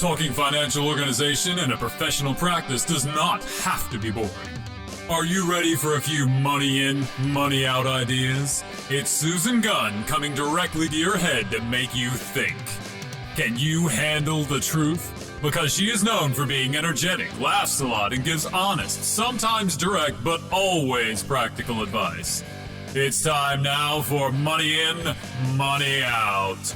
Talking financial organization and a professional practice does not have to be boring. Are you ready for a few money in, money out ideas? It's Susan Gunn coming directly to your head to make you think. Can you handle the truth? Because she is known for being energetic, laughs a lot, and gives honest, sometimes direct, but always practical advice. It's time now for Money In, Money Out.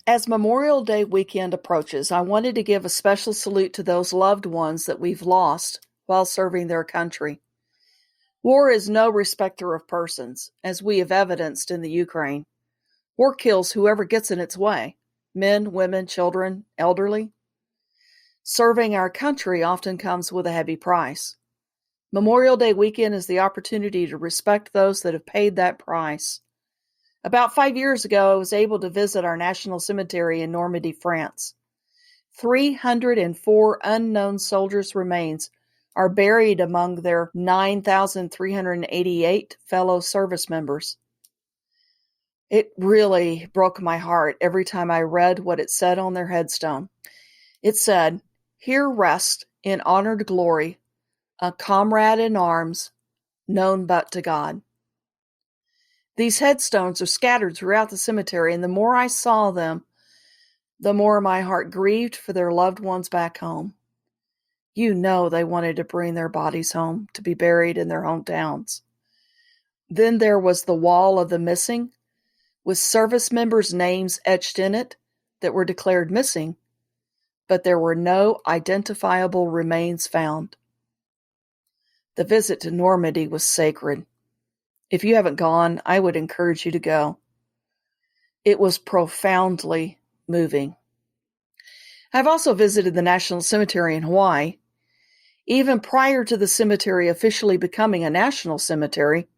As Memorial Day weekend approaches, I wanted to give a special salute to those loved ones that we've lost while serving their country. War is no respecter of persons, as we have evidenced in the Ukraine. War kills whoever gets in its way, men, women, children, elderly. Serving our country often comes with a heavy price. Memorial Day weekend is the opportunity to respect those that have paid that price. About 5 years ago, I was able to visit our national cemetery in Normandy, France. 304 unknown soldiers' remains are buried among their 9,388 fellow service members. It really broke my heart every time I read what it said on their headstone. It said, "Here rest in honored glory, a comrade in arms, known but to God." These headstones are scattered throughout the cemetery, and the more I saw them, the more my heart grieved for their loved ones back home. You know they wanted to bring their bodies home to be buried in their hometowns. Then there was the wall of the missing, with service members' names etched in it that were declared missing, but there were no identifiable remains found. The visit to Normandy was sacred. If you haven't gone, I would encourage you to go. It was profoundly moving. I've also visited the National Cemetery in Hawaii. Even prior to the cemetery officially becoming a national cemetery,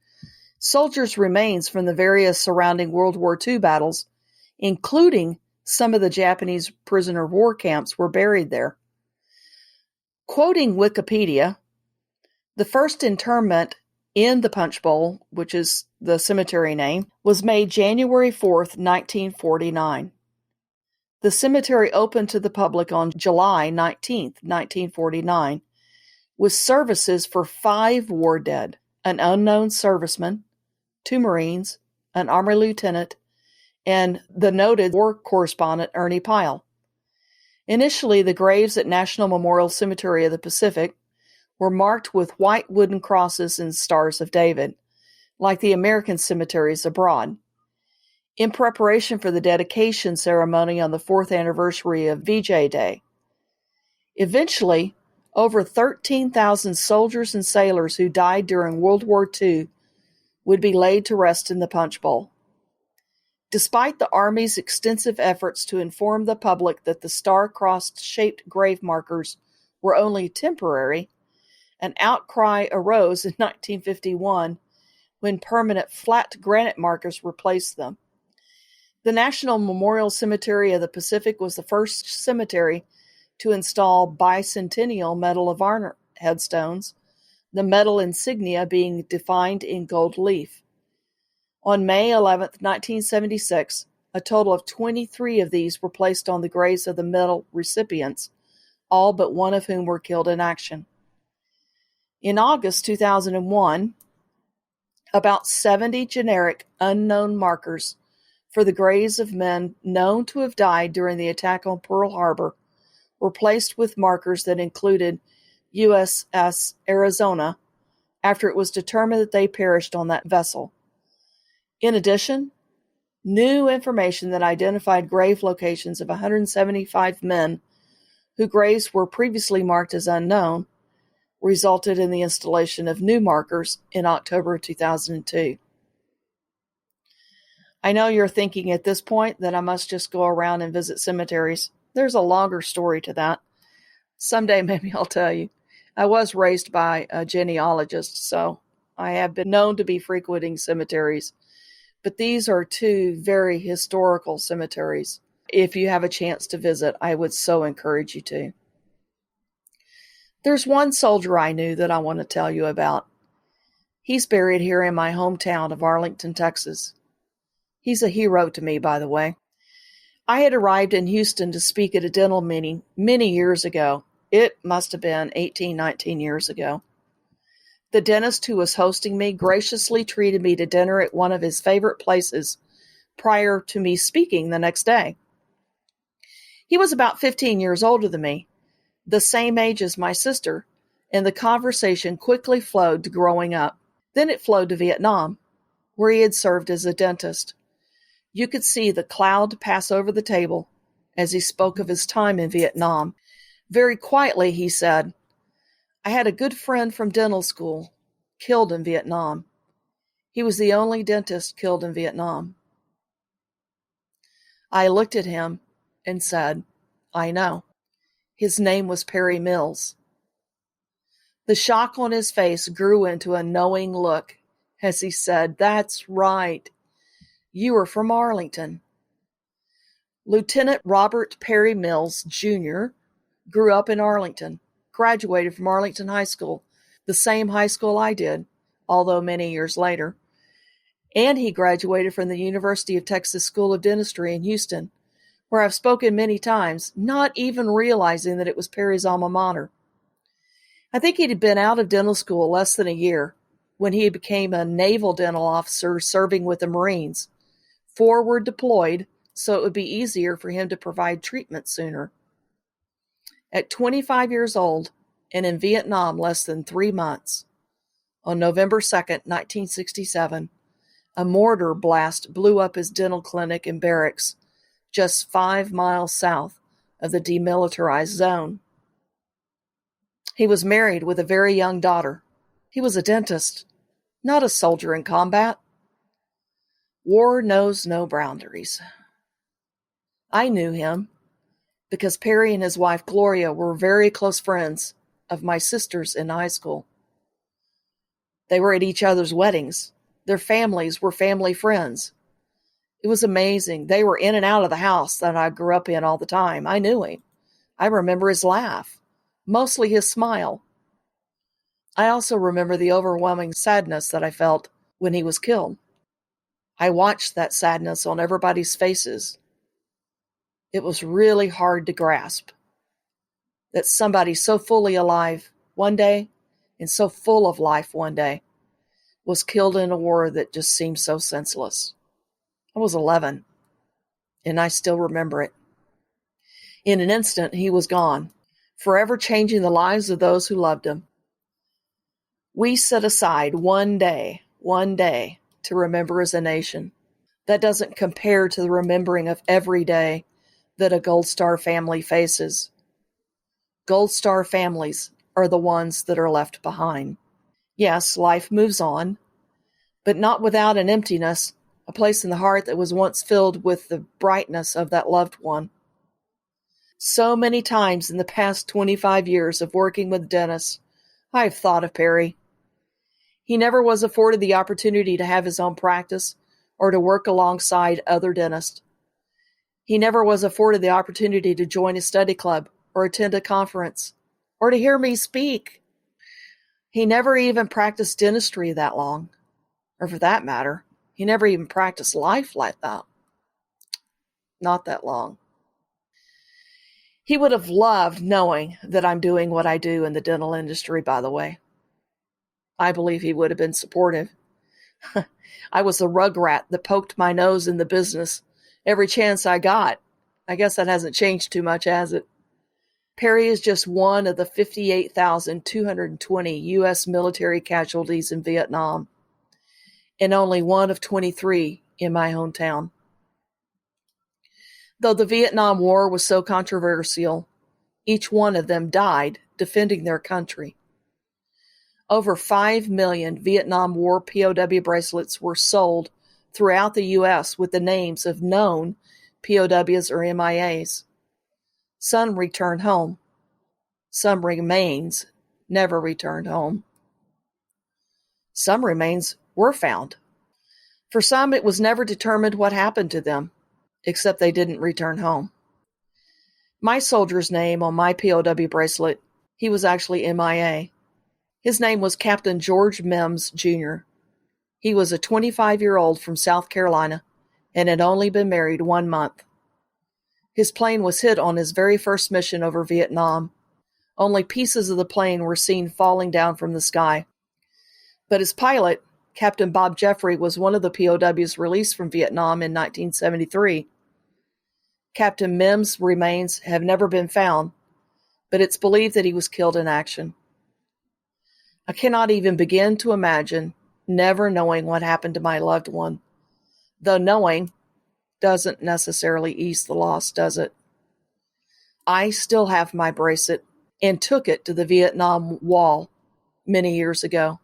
soldiers' remains from the various surrounding World War II battles, including some of the Japanese prisoner of war camps, were buried there. Quoting Wikipedia, the first interment in the Punch Bowl, which is the cemetery name, was made January 4th, 1949. The cemetery opened to the public on July 19th, 1949, with services for 5 war dead, an unknown serviceman, 2 Marines, an Army lieutenant, and the noted war correspondent Ernie Pyle. Initially, the graves at National Memorial Cemetery of the Pacific were marked with white wooden crosses and stars of David, like the American cemeteries abroad, in preparation for the dedication ceremony on the 4th anniversary of VJ Day. Eventually, over 13,000 soldiers and sailors who died during World War II would be laid to rest in the Punch Bowl. Despite the Army's extensive efforts to inform the public that the star-crossed shaped grave markers were only temporary, an outcry arose in 1951 when permanent flat granite markers replaced them. The National Memorial Cemetery of the Pacific was the first cemetery to install bicentennial Medal of Honor headstones, the medal insignia being defined in gold leaf. On May 11, 1976, a total of 23 of these were placed on the graves of the medal recipients, all but one of whom were killed in action. In August 2001, about 70 generic unknown markers for the graves of men known to have died during the attack on Pearl Harbor were placed with markers that included USS Arizona after it was determined that they perished on that vessel. In addition, new information that identified grave locations of 175 men whose graves were previously marked as unknown resulted in the installation of new markers in October 2002. I know you're thinking at this point that I must just go around and visit cemeteries. There's a longer story to that. Someday maybe I'll tell you. I was raised by a genealogist, so I have been known to be frequenting cemeteries. But these are 2 very historical cemeteries. If you have a chance to visit, I would so encourage you to. There's one soldier I knew that I want to tell you about. He's buried here in my hometown of Arlington, Texas. He's a hero to me, by the way. I had arrived in Houston to speak at a dental meeting many years ago. It must have been 18, 19 years ago. The dentist who was hosting me graciously treated me to dinner at one of his favorite places prior to me speaking the next day. He was about 15 years older than me, the same age as my sister, and the conversation quickly flowed to growing up. Then it flowed to Vietnam, where he had served as a dentist. You could see the cloud pass over the table as he spoke of his time in Vietnam. Very quietly, he said, "I had a good friend from dental school, killed in Vietnam. He was the only dentist killed in Vietnam." I looked at him and said, "I know." His name was Perry Mills. The shock on his face grew into a knowing look as he said, "That's right. You are from Arlington." Lieutenant Robert Perry Mills, Jr. grew up in Arlington, graduated from Arlington High School, the same high school I did, although many years later. And he graduated from the University of Texas School of Dentistry in Houston, where I've spoken many times, not even realizing that it was Perry's alma mater. I think he'd been out of dental school less than a year when he became a naval dental officer serving with the Marines. Forward deployed, so it would be easier for him to provide treatment sooner. At 25 years old and in Vietnam less than 3 months, on November 2nd, 1967, a mortar blast blew up his dental clinic and barracks just 5 miles south of the demilitarized zone. He was married with a very young daughter. He was a dentist, not a soldier in combat. War knows no boundaries. I knew him because Perry and his wife Gloria were very close friends of my sisters in high school. They were at each other's weddings. Their families were family friends. It was amazing. They were in and out of the house that I grew up in all the time. I knew him. I remember his laugh, mostly his smile. I also remember the overwhelming sadness that I felt when he was killed. I watched that sadness on everybody's faces. It was really hard to grasp that somebody so fully alive one day and so full of life one day was killed in a war that just seemed so senseless. I was 11, and I still remember it. In an instant, he was gone, forever changing the lives of those who loved him. We set aside one day, to remember as a nation. That doesn't compare to the remembering of every day that a Gold Star family faces. Gold Star families are the ones that are left behind. Yes, life moves on, but not without an emptiness, a place in the heart that was once filled with the brightness of that loved one. So many times in the past 25 years of working with dentists, I have thought of Perry. He never was afforded the opportunity to have his own practice or to work alongside other dentists. He never was afforded the opportunity to join a study club or attend a conference or to hear me speak. He never even practiced dentistry that long, or for that matter, he never even practiced life like that. Not that long. He would have loved knowing that I'm doing what I do in the dental industry, by the way. I believe he would have been supportive. I was the rugrat that poked my nose in the business every chance I got. I guess that hasn't changed too much, has it? Perry is just one of the 58,220 U.S. military casualties in Vietnam, and only one of 23 in my hometown. Though the Vietnam War was so controversial, each one of them died defending their country. Over 5 million Vietnam War POW bracelets were sold throughout the U.S. with the names of known POWs or MIAs. Some returned home. Some remains never returned home. Some remains were found. For some, it was never determined what happened to them, except they didn't return home. My soldier's name on my POW bracelet, he was actually MIA. His name was Captain George Mims, Jr. He was a 25-year-old from South Carolina and had only been married 1 month. His plane was hit on his very first mission over Vietnam. Only pieces of the plane were seen falling down from the sky. But his pilot, Captain Bob Jeffrey, was one of the POWs released from Vietnam in 1973. Captain Mim's remains have never been found, but it's believed that he was killed in action. I cannot even begin to imagine never knowing what happened to my loved one, though knowing doesn't necessarily ease the loss, does it? I still have my bracelet and took it to the Vietnam Wall many years ago.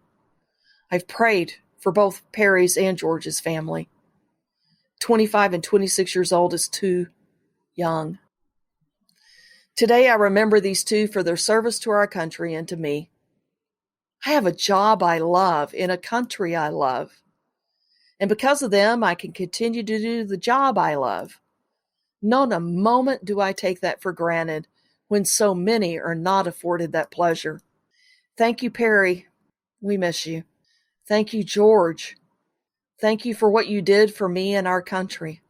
I've prayed for both Perry's and George's family. 25 and 26 years old is too young. Today I remember these two for their service to our country and to me. I have a job I love in a country I love. And because of them, I can continue to do the job I love. Not a moment do I take that for granted when so many are not afforded that pleasure. Thank you, Perry. We miss you. Thank you, George. Thank you for what you did for me and our country.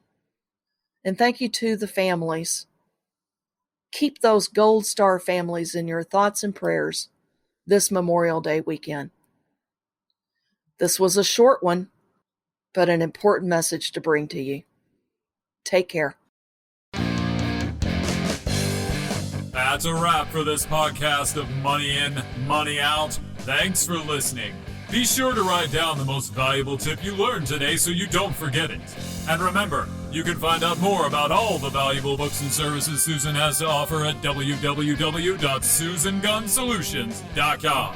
And thank you to the families. Keep those Gold Star families in your thoughts and prayers this Memorial Day weekend. This was a short one, but an important message to bring to you. Take care. That's a wrap for this podcast of Money In, Money Out. Thanks for listening. Be sure to write down the most valuable tip you learned today so you don't forget it. And remember, you can find out more about all the valuable books and services Susan has to offer at www.susangunsolutions.com.